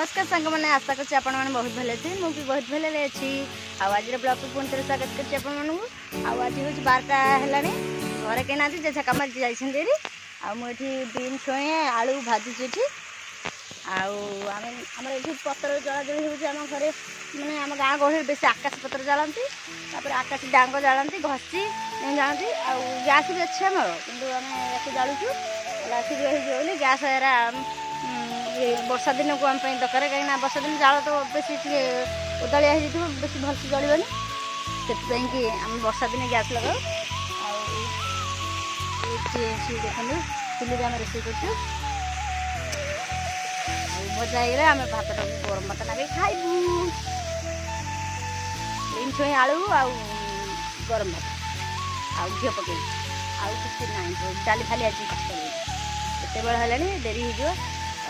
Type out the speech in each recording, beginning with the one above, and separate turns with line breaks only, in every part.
नमस्कार सांग मैंने आशा कर बहुत भले थे मुझे बहुत भले अच्छी आज ब्लॉग को पुणी थे स्वागत कर आज हूँ 12टा है घरे कहीं ना जेठा कम जाइए मुझे बीन छुए आलू भाजुची आम पतर जलाजली होम घरे मैंने आम गाँ गहली बेस आकाश पत्र जाती आकाश डांग जाती घसी जाती गैस भी अच्छे आम कि आम या जालुचु बोली गैस एरा वर्षा दिन को आम दरकार कहीं वर्षा दिन जाल तो बेस उदाड़िया हो बेस भलसे जलबनी से आम वर्षा दिन गैस लगाऊ देखो चुली आम रोषे कर भजा हो आम भात गरम भात लगे खाइबू बीन छुई आलू आ गरम भात आ घी पकई आउ कि ना डाली फाली आज केत बेल है डेरी हो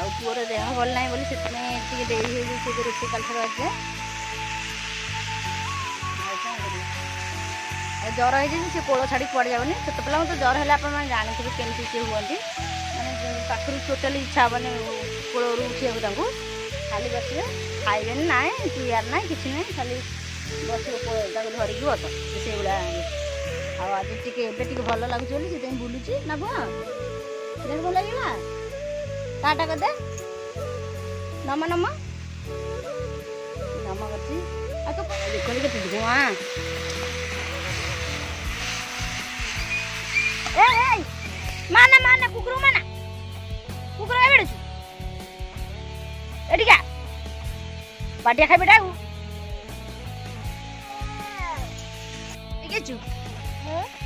पुअर देह भल ना बोली से डेरी हो रोषे कल ठार आज जर हो कोल छाड़ी कुआड़े जाऊनी छोट पिला तो जर है आप जानते केमती सी हमें मैंने पाखर टोटाली इच्छा मैंने कोल उठा खाली बसवे खाइबे ना पीआर ना कि ना खाली बस धरिकी बस से आज टे भल लगुच बुलूची ना बुआ भल लगे टाटा करदे नम नम नम कर देखो धुआं माना माना कुकुर माना कुकुर एबे एटी क्या बाटिया खाई बेटा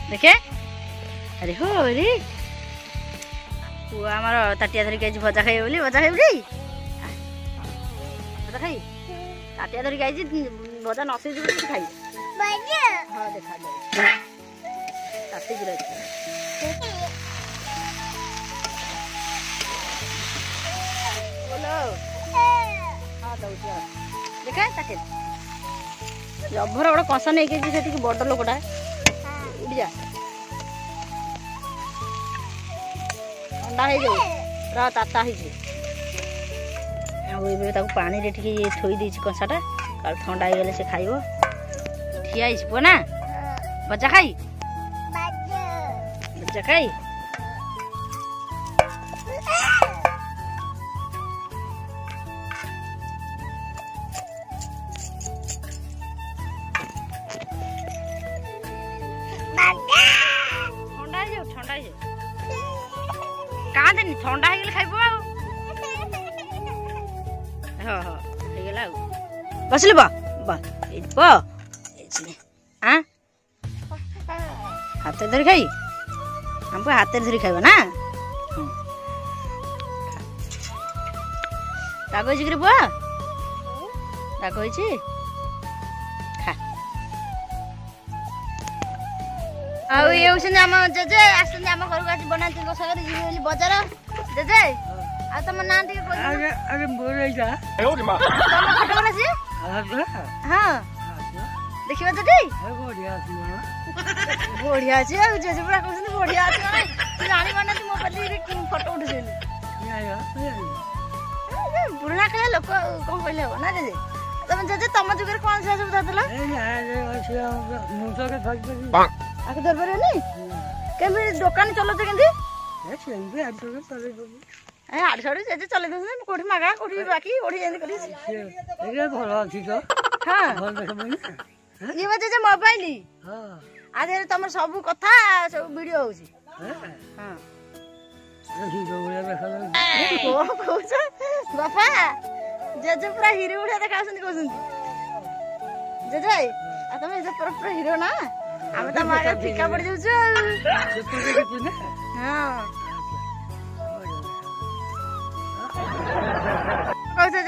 देखे अरे हो रे आमर ताटिया धरिक भजा खाई बोली भजा खाई भजा खाई ताटिया धरिक आई भजा नसई खाई हाँ देखा ताटी देखा जभर गोटे कंसा नहीं से बड़ लोकटा उड़ी जा ठंडा हो जाऊ पूरा ताता हो पानी रे थोई देछि कंसाटा काल ठंडा हो गले से खाइबो ठिया पुआ ना बच्चा खाई बच्चा खाई ठंडा हो गले खाइब हाँ हाँ बसलु हाथ धरी खाई हमको हाथ धरी खाइब ना राग हो बुआ राग हो ये आम जेजे आसम घर को आज बना बजार जेजे आ तुम ना हाँ देखा जेजे बढ़िया अच्छे जेजे पूरा कहते बढ़िया अच्छे जानी पाना मोबाइल फटो उठे पुराना खेल लोक कौन कहले हम ना जेजे तुम जेजे तुम जुगे कौन सा सब धरला आके दरबार नहीं केमी दुकान चलते केंदी आड़ साड़ू जे चले दे कोठी मागा कोठी बाकी कोठी जेंदी करी ए भल अछि तो हां भल देखबे ये बजे जे मोबाइल हां आज तमर सब कथा सब वीडियो होची हां हीरो उड़े देखा को कहछ बापा जे पूरा हीरो उड़े देखाउछन कहछन जे आ तमे जे पूरा हीरो ना आम तो मारे फीका पड़ जाऊ हाँ जे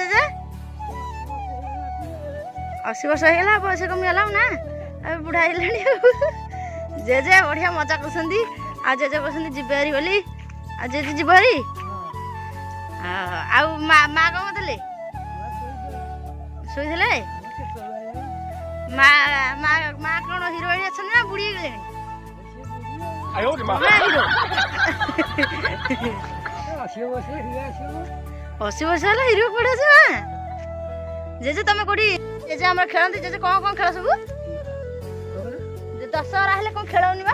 80 वर्ष हो बयस कमीगला ना अब बुढ़ा जेजे बढ़िया मजा कर जेजे कहते जीवारी बोली जेजे जीवारी माँ कौन थे शुई माँ कौन हिरोइन अच्छा ना बुढ़ी गले 80 वर्ष हिरो पड़े जेजे तमे कोडी जेजे हमर खेलंती जेजे कोन खेल सब जे दशहरा हेले कोन खेलौनी बा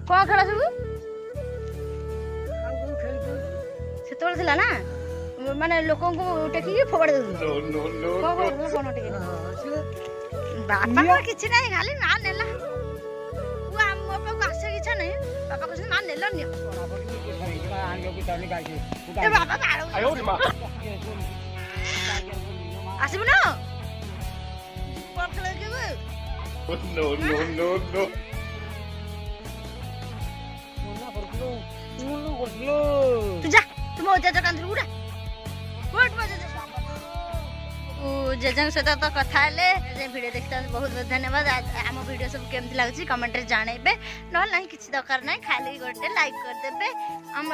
कोन खेल सब सेतोल थिला ना माने लोकन को टेकी फोड़ दे कोन टेकी बापा किछि नाही खाली ना नेला वो हम पे आसे किछ नाही बापा कहछ ना नेला नि ए बाबा मारो आयो रे मां आसिबु न बॉल खेले जेबे नो मोना परकुलो तू जा तू मो जा कांद्र उडा कोट मजे जेजंग सहित तो कथा हेले वीडियो देखता बहुत बहुत धन्यवाद आम वीडियो सब केमती लगुच कमेंट रे जानइबे न ना किसी दरकार ना खाली गोटे लाइक कर देबे हम